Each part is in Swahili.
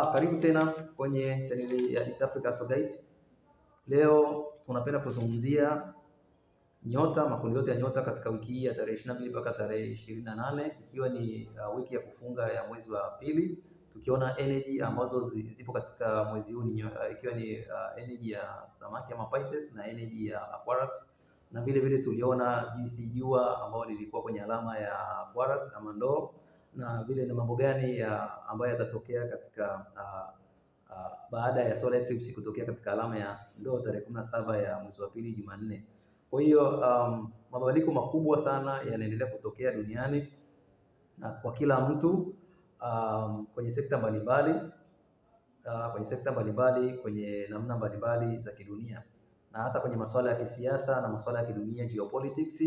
Karibu tena kwenye chaneli ya East Africa Astro Guide. Leo tunapenda kuzungumzia nyota, makundi yote ya nyota katika wiki hii ya tarehe 22 mpaka tarehe 28, ikiwa ni wiki ya kufunga ya mwezi wa pili, tukiona energy ambazo zipo katika mwezi huu ikiwa ni energy ya samaki ama Pisces na energy ya Aquarius, na vile vile tuliona jinsi jua ambao lilikuwa kwenye alama ya Aquarius ama ndoo, na vile ni mambo gani ambayo yatatokea katika baada ya solar eclipse kutokea katika alama ya ndoo tarehe 17 ya mwezi wa pili Jumanne. Kwa hiyo mabadiliko makubwa sana yanaendelea kutokea duniani na kwa kila mtu kwenye sekta mbalimbali kwenye namna mbalimbali za kidunia, na hata kwenye masuala ya kisiasa na masuala ya kidunia geopolitics,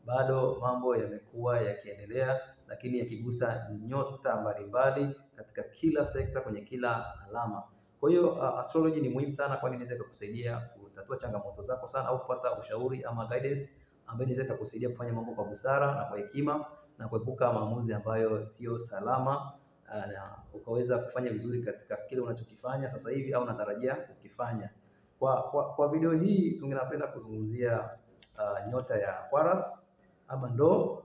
bado mambo yamekuwa yakiendelea, lakini yakigusa nyota mbalimbali katika kila sekta, kwenye kila alama. Kwa hiyo astrology ni muhimu sana, kwani inaweza kukusaidia kutatua changamoto zako sana, au kupata ushauri ama guidance ambayo inaweza kukusaidia kufanya mambo kwa busara na kwa hekima na kuepuka maamuzi ambayo sio salama, na ukaweza kufanya vizuri katika kile unachokifanya sasa hivi au unatarajia kukifanya. Kwa video hii tungependa kuzungumzia nyota ya Aquarius ama ndoo,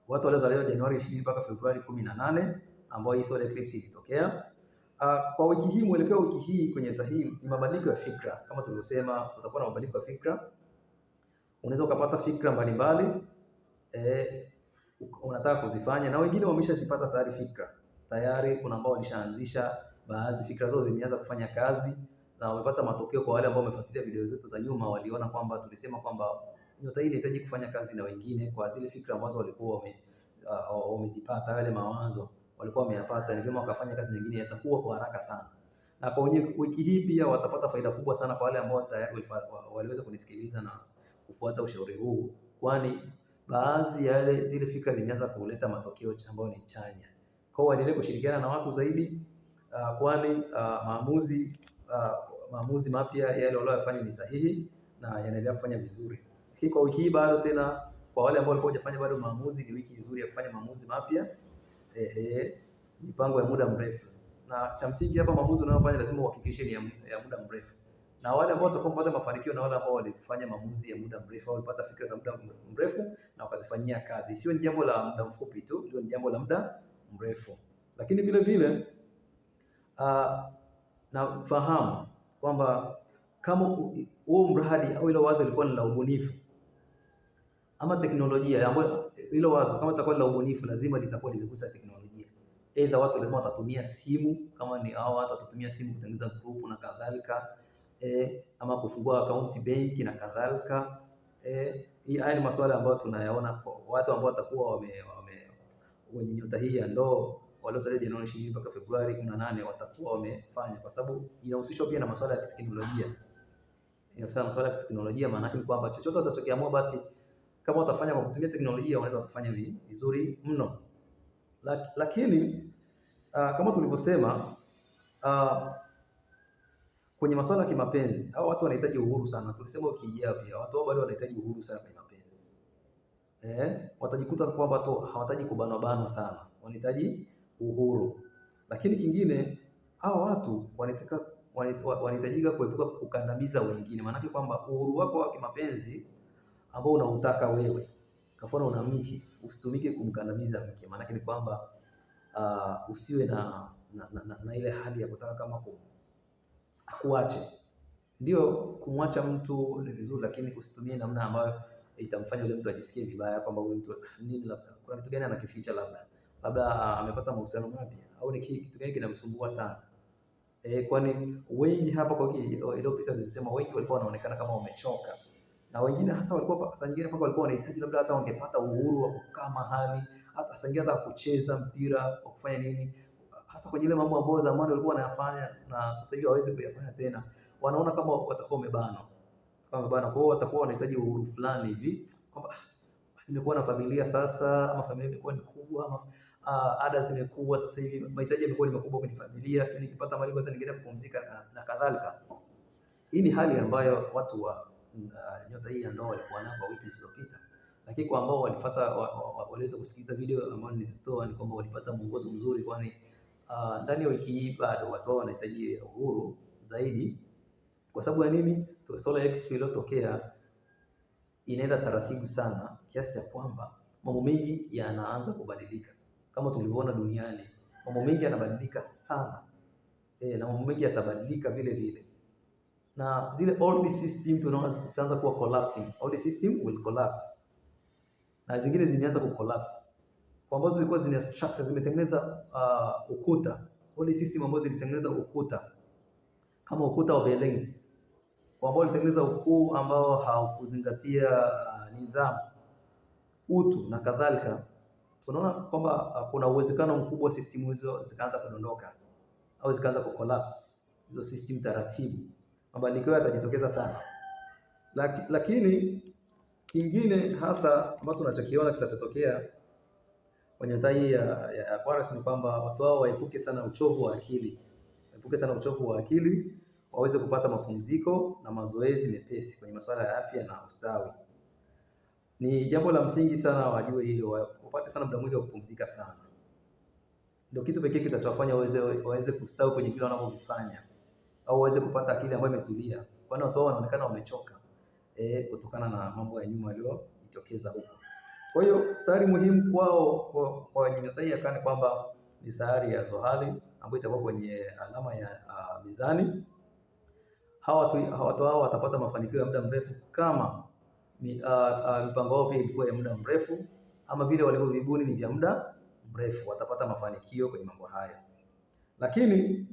watu waliozaliwa Januari 20 mpaka Februari 18, ambao hii solar eclipse ilitokea. Kwa wiki hii, mwelekeo wiki hii kwenye nyota hii ni mabadiliko ya fikra. Kama tulivyosema, utakuwa na mabadiliko ya fikra. Unaweza ukapata fikra mbalimbali unataka kuzifanya, na wengine wameshazipata tayari fikra. Tayari kuna ambao walishaanzisha, baadhi fikra zao zimeanza kufanya kazi na wamepata matokeo. Kwa wale ambao wamefuatilia video zetu za nyuma, waliona kwamba tulisema kwamba nyota hii inahitaji kufanya kazi na wengine kwa zile fikra ambazo walikuwa wamezipata, yale mawazo walikuwa wameyapata, ni vyema wakafanya kazi nyingine, yatakuwa kwa haraka sana. Na kwa wiki hii pia watapata faida kubwa sana kwa wale ambao tayari waliweza kunisikiliza na kufuata ushauri huu, kwani baadhi ya zile fikra zimeanza kuleta matokeo ambayo ni chanya. Kwa hiyo waendelee kushirikiana na watu zaidi, kwani maamuzi mapya yale waliyofanya ni sahihi na yanaendelea kufanya vizuri. Lakini kwa wiki hii bado tena, kwa wale ambao walikuwa hawajafanya bado maamuzi, ni wiki nzuri ya kufanya maamuzi mapya, mipango ya muda mrefu. Na cha msingi hapa, maamuzi unayofanya lazima uhakikishe ni ya muda mrefu. Na wale ambao watakuwa kupata mafanikio na wale ambao walifanya maamuzi ya muda mrefu au walipata fikra za muda mrefu na wakazifanyia kazi, sio jambo la muda mfupi tu, ndio ni jambo la muda mrefu. Lakini vile vile nafahamu kwamba kama huo mradi au ile wazo lilikuwa ni la ubunifu ama teknolojia, ambayo ile wazo kama litakuwa la ubunifu, lazima litakuwa limegusa teknolojia. Aidha watu lazima watatumia simu, kama ni hao watu watatumia simu kutengeneza group na kadhalika, ama kufungua account benki na kadhalika. Haya ni masuala ambayo tunayaona kwa watu ambao watakuwa wenye nyota hii ya ndoo waliozaliwa Januari 20 mpaka Februari 18, watakuwa wamefanya, kwa sababu inahusishwa pia na masuala ya teknolojia. Masuala ya teknolojia maana yake kwamba chochote utachokiamua, basi kama utafanya kwa kutumia teknolojia, unaweza kufanya vizuri mno. Lakini kama tulivyosema, kwenye masuala ya kimapenzi, hao watu wanahitaji uhuru sana. Tulisema ukijia pia watu bado wanahitaji uhuru sana kwenye mapenzi. Watajikuta kwamba tu hawataji kubanwa sana, wanahitaji uhuru. Lakini kingine, hao watu wanahitajika kuepuka kukandamiza wengine. Maana yake kwamba uhuru wako wa kimapenzi ambao unautaka wewe, kwa mfano una mke, usitumike kumkandamiza mke. Maana yake ni kwamba usiwe na ile hali ya kutaka kama akuache. Ndio, kumwacha mtu ni vizuri, lakini usitumie namna ambayo itamfanya yule mtu ajisikie vibaya, kwamba huyu mtu labda kuna kitu gani anakificha, labda amepata mahusiano mapya, au ni kitu gani kinamsumbua sana. Kwani wengi hapa kwa wiki iliyopita nilisema wengi walikuwa wanaonekana kama wamechoka, na wengine hasa walikuwa saa nyingine mpaka walikuwa wanahitaji labda hata wangepata uhuru wa kukaa mahali, hata saa nyingine hata kucheza mpira, wa kufanya nini, hasa kwenye ile mambo ambayo zamani walikuwa wanayafanya na sasa hivi hawezi kuyafanya tena. Wanaona kama watakuwa wamebanwa. Kwa hiyo watakuwa wanahitaji uhuru fulani hivi, kwamba nimekuwa na familia sasa, ama familia imekuwa ni kubwa, ama ada zimekuwa sasa hivi, mahitaji yamekuwa ni makubwa kwenye familia, sio nikipata mali basi ningeenda kupumzika na kadhalika. Hii ni hali ambayo watu wa nyota hii ya ndoo walikuwa nayo kwa wiki zilizopita. Lakini kwa ambao waliweza kusikiliza video ambayo nilizitoa, ni kwamba walipata mwongozo mzuri, kwani ndani ya wiki hii bado watu hao wanahitaji uhuru zaidi. Kwa sababu ya nini? Solar eclipse iliyotokea inaenda taratibu sana kiasi cha kwamba mambo mengi yanaanza kubadilika. Kama tulivyoona duniani, mambo mengi yanabadilika sana. Na mambo mengi yatabadilika vile vile. Na zile old system tunaona zitaanza kuwa collapsing. Old system will collapse. Na zingine zimeanza kucollapse. Kwa ambazo zilikuwa zina structure zimetengeneza ukuta. Old system ambazo zilitengeneza ukuta kama ukuta wa Berlin, kwa ambao walitengeneza ukuu ambao haukuzingatia nidhamu, utu na kadhalika. Tunaona kwamba kuna uwezekano mkubwa system hizo zikaanza kudondoka au zikaanza kucollapse hizo system taratibu. Mabadiliko yatajitokeza sana. Lakini kingine hasa ambacho tunachokiona kitatokea kwenye nyota hii ya Aquarius ni kwamba watu hao waepuke sana uchovu wa akili. Waepuke sana uchovu wa akili, waweze kupata mapumziko na mazoezi mepesi kwenye masuala ya afya na ustawi. Ni jambo la msingi sana wajue hilo, wapate sana muda mwingi wa kupumzika sana. Ndio kitu pekee kitachowafanya waweze kustawi kwenye vile wanavyofanya, au waweze kupata akili ambayo imetulia. Kwani watu hao wanaonekana wamechoka kutokana na mambo ya nyuma yaliyojitokeza huko. Kwa hiyo sayari muhimu kwao kwa nyota hii ya Kani kwamba ni sayari ya Zohali ambayo itakuwa kwenye alama ya Mizani. Watu hao watapata mafanikio ya muda mrefu kama mipango yao pia ilikuwa ya muda mrefu, ama vile walivyovibuni ni vya muda mrefu, watapata mafanikio kwenye mambo haya. Lakini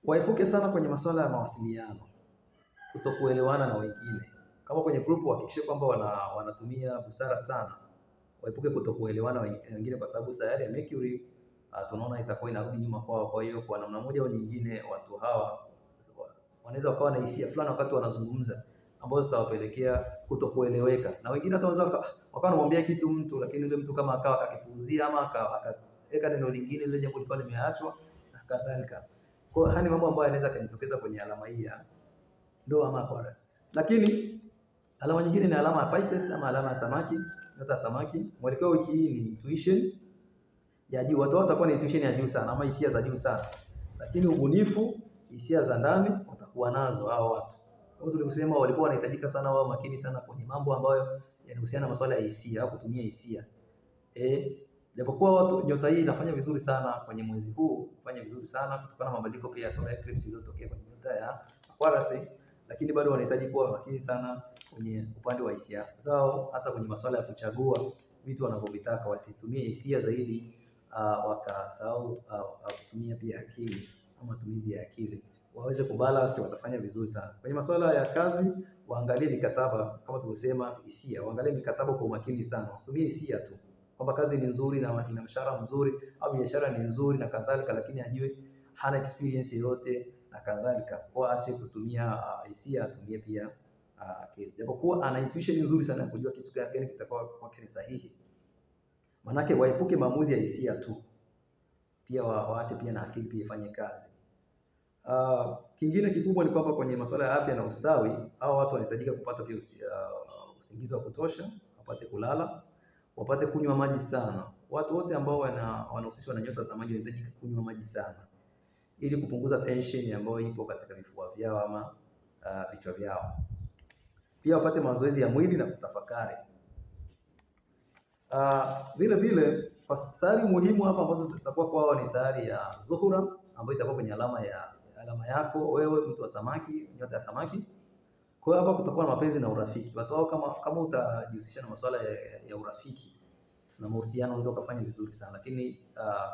waepuke sana kwenye masuala ya mawasiliano, kutokuelewana na wengine. Kama kwenye group wahakikishe kwamba wanatumia busara sana, waepuke kutokuelewana wengine, kwa sababu sayari ya Mercury tunaona itakuwa inarudi nyuma kwao. Kwa hiyo kwa namna moja au nyingine watu hawa wanaweza wakawa na hisia fulani wakati wanazungumza ambazo zitawapelekea kutokueleweka, na wengine hata wanaweza wakawa wanamwambia kitu mtu, lakini yule mtu kama akawa akakipuuzia ama akaweka neno lingine, ile jambo lilikuwa limeachwa na kadhalika. Kwa hiyo haya ni mambo ambayo yanaweza kujitokeza kwenye alama hii ya Ndoa ama Aquarius. Lakini alama nyingine ni alama ya Pisces ama alama ya Samaki, nyota ya Samaki. Mwelekeo wiki hii ni intuition ya juu. Watu watakuwa na intuition ya juu sana ama hisia za juu sana. Lakini ubunifu, hisia za ndani watakuwa nazo hao watu. Kama tulivyosema, walikuwa wanahitajika sana wao makini sana kwenye mambo ambayo yanahusiana na masuala ya hisia au kutumia hisia. Japokuwa watu nyota hii inafanya vizuri sana kwenye mwezi huu, kufanya vizuri sana kutokana na mabadiliko pia ya solar eclipse iliyotokea kwenye nyota ya Aquarius, lakini bado wanahitaji kuwa makini sana kwenye upande wa hisia zao, hasa kwenye masuala ya kuchagua vitu wanavyovitaka. Wasitumie hisia zaidi, wakasahau kutumia pia akili au matumizi ya akili. Waweze kubalance, watafanya vizuri sana. Kwenye masuala ya kazi, waangalie mikataba kama tulivyosema, hisia. Waangalie mikataba kwa umakini sana. Wasitumie hisia tu kwamba kazi ni nzuri na ina mshahara mzuri au biashara ni nzuri na kadhalika, lakini ajue hana experience yoyote na kadhalika. Kwa aache kutumia hisia, atumie pia akili. Japokuwa ana intuition nzuri sana kujua kitu gani kitakuwa kwake ni sahihi. Manake waepuke maamuzi ya hisia tu. Pia waache pia na akili pia ifanye kazi. Kingine kikubwa ni kwamba kwenye masuala ya afya na ustawi, hao watu wanahitajika kupata pia usingizi wa kutosha, wapate kulala, wapate kunywa maji sana. Watu wote ambao wanahusishwa na nyota za maji wanahitajika kunywa maji sana ili kupunguza tension ambayo ipo katika vifua vyao ama vichwa vyao. Pia wapate mazoezi ya mwili na kutafakari. Vile vile sayari muhimu hapa ambazo zitakuwa kwao ni sayari ya Zuhura ambayo itakuwa kwenye alama yako wewe, mtu wa Samaki, nyota ya Samaki. Kwa hiyo hapa kutakuwa na mapenzi na urafiki. Watu hao kama utajihusisha na masuala ya urafiki na mahusiano, unaweza ukafanya vizuri sana, lakini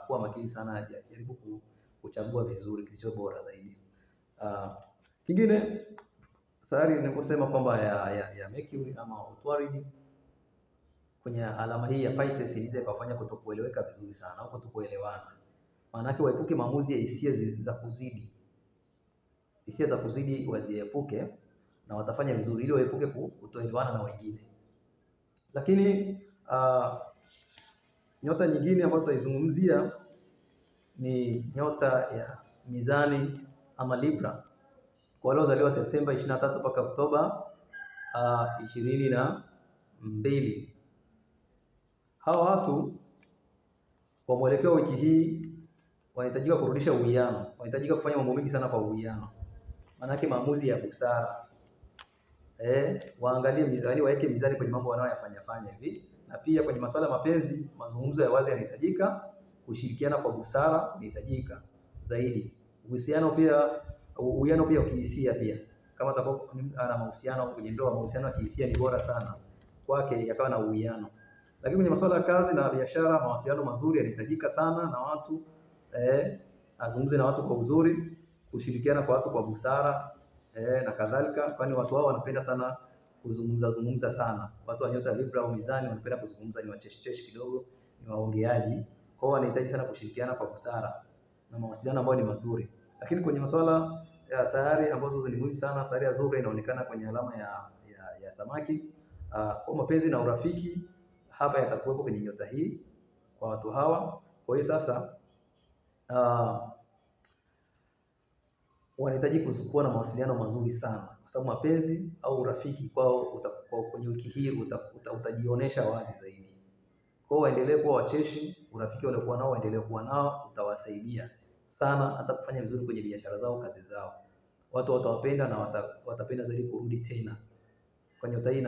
kuwa makini sana, jaribu kuchagua vizuri kilicho bora zaidi. Kingine sayari niliposema kwamba ya Mercury ama Utwaridi kwenye alama hii ya Pisces inaweza ikafanya kutokueleweka vizuri sana au kutokuelewana. Maana yake waepuke maamuzi ya hisia za kuzidi. Hisia za kuzidi waziepuke na watafanya vizuri, ili waepuke kutoelewana na wengine. Lakini nyota nyingine ambayo tutaizungumzia ni nyota ya Mizani ama Libra. Kwa wale waliozaliwa Septemba 23 mpaka Oktoba 22. Hawa watu kwa mwelekeo wiki hii wanahitajika kurudisha uwiano, wanahitajika kufanya mambo mengi sana kwa uwiano. Maana yake maamuzi ya busara, waangalie mizani, waweke mizani kwenye mambo wanayoyafanya hivi. Na pia kwenye masuala ya mapenzi, mazungumzo ya wazi yanahitajika, kushirikiana kwa busara inahitajika zaidi. Uhusiano pia, uwiano pia ukihisia pia. Kama atakuwa ana mahusiano kwenye ndoa, mahusiano ya kihisia ni bora sana kwake yakawa na uwiano. Lakini kwenye masuala ya kazi na biashara, mawasiliano mazuri yanahitajika sana na watu, azungumze na watu kwa uzuri, kushirikiana kwa watu kwa busara, na kadhalika, kwani watu hao wanapenda sana kuzungumza sana. Watu wa nyota Libra au Mizani wanapenda kuzungumza, ni wacheshi kidogo, ni waongeaji. Kwa hiyo wanahitaji sana kushirikiana kwa busara na mawasiliano ambayo ni mazuri. Lakini kwenye masuala ya sayari ambazo ni muhimu sana, sayari ya Zuhra inaonekana kwenye alama ya samaki. Kwa mapenzi na urafiki hapa yatakuwepo kwenye nyota hii kwa watu hawa. Kwa hiyo sasa wanahitaji kuwa na mawasiliano mazuri sana, kwa sababu mapenzi au urafiki kwao kwenye wiki hii utajionyesha wazi zaidi. Kwa hiyo waendelee kuwa wacheshi, urafiki waliokuwa nao waendelee kuwa nao, utawasaidia sana hata kufanya vizuri kwenye biashara zao, kazi zao. Watu watawapenda na watapenda zaidi kurudi tena. Kwa nyota hii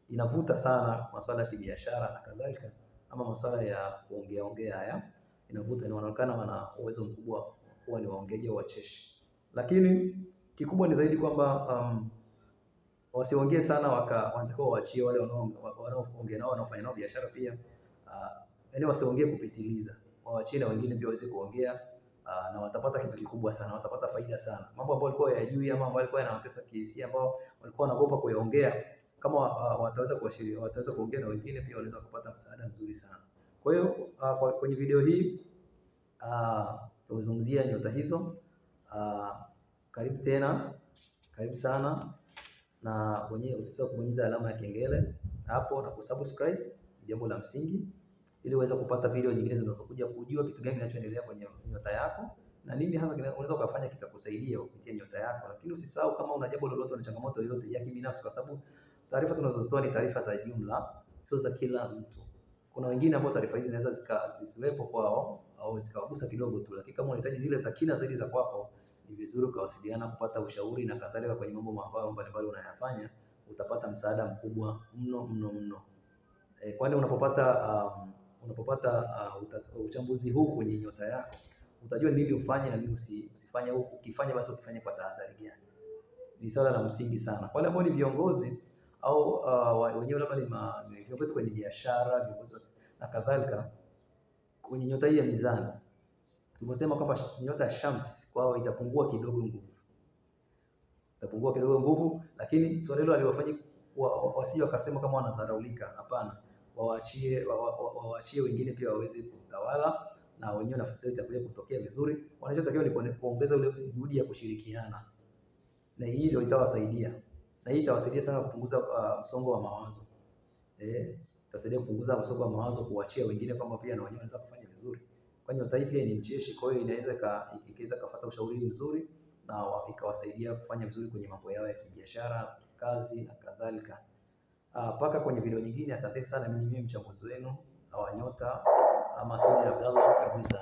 inavuta sana masuala ya kibiashara na kadhalika, ama masuala ya kuongea haya inavuta, inaonekana wana uwezo mkubwa kuwa ni waongeaji au wacheshi. Lakini kikubwa ni zaidi kwamba wasiongee sana, wanatakiwa waachie wale wanaoongea nao, wanaofanya nao biashara pia, yaani wasiongee kupitiliza, waachie na wengine pia waweze kuongea, na watapata kitu kikubwa sana, watapata faida sana. Mambo ambayo walikuwa hayajui ama ambayo walikuwa yanawatesa kihisia, ambao walikuwa wanaogopa kuyaongea, kama wataweza kuashiria, wataweza kuongea na wengine pia wanaweza kupata msaada mzuri sana. Kwa hiyo kwenye video hii tuzungumzia nyota hizo. Karibu tena, karibu sana, na usisahau kubonyeza alama ya kengele hapo na kusubscribe, ni jambo la msingi, ili uweze kupata video nyingine zinazokuja, kujua kitu gani kinachoendelea kwenye nyota yako na nini hasa unaweza ukafanya kikakusaidia kupitia nyota yako. Lakini usisahau, kama una jambo lolote na changamoto yoyote ya kibinafsi, kwa sababu taarifa tunazotoa ni taarifa za jumla, sio za kila mtu. Kuna wengine ambao taarifa hizi zinaweza zisiwepo kwao au zikawagusa kidogo tu, lakini kama unahitaji zile za kina zaidi za kwako, ni vizuri ukawasiliana kupata ushauri na kadhalika kwenye mambo ambayo mbalimbali unayafanya. Utapata msaada mkubwa mno. Kwani unapopata uchambuzi huu kwenye nyota yako, utajua nini ufanye na nini usifanye. Ukifanya basi ukifanye kwa tahadhari gani. Ni swala la msingi sana. Wale ambao ni viongozi au wenyewe labda ni viongozi kwenye biashara, viongozi na kadhalika, kwenye nyota hii ya Mizani, tumesema kwamba nyota ya Shams kwao itapungua kidogo nguvu, lakini swali hilo aliwafanya wasije wakasema kama wanadharaulika. Hapana, waachie wengine pia waweze kutawala, na wenyewe nafasi yao itakuja kutokea vizuri. Wanachotakiwa ni kuongeza ile juhudi ya kushirikiana, na hii ndio itawasaidia, na hii itawasaidia sana kupunguza msongo wa mawazo. Itasaidia kupunguza msongo wa mawazo, kuachia wengine kwamba pia na wenyewe wanaweza kufanya vizuri. Kwa nyota hii pia ni mcheshi, kwa hiyo inaweza kufuata ushauri mzuri na ikawasaidia kufanya vizuri kwenye mambo yao ya kibiashara, kazi na kadhalika. Paka kwenye video nyingine. Asante sana. Mimi mchambuzi wenu wa nyota, ama Sudi Abdallah, kabisa.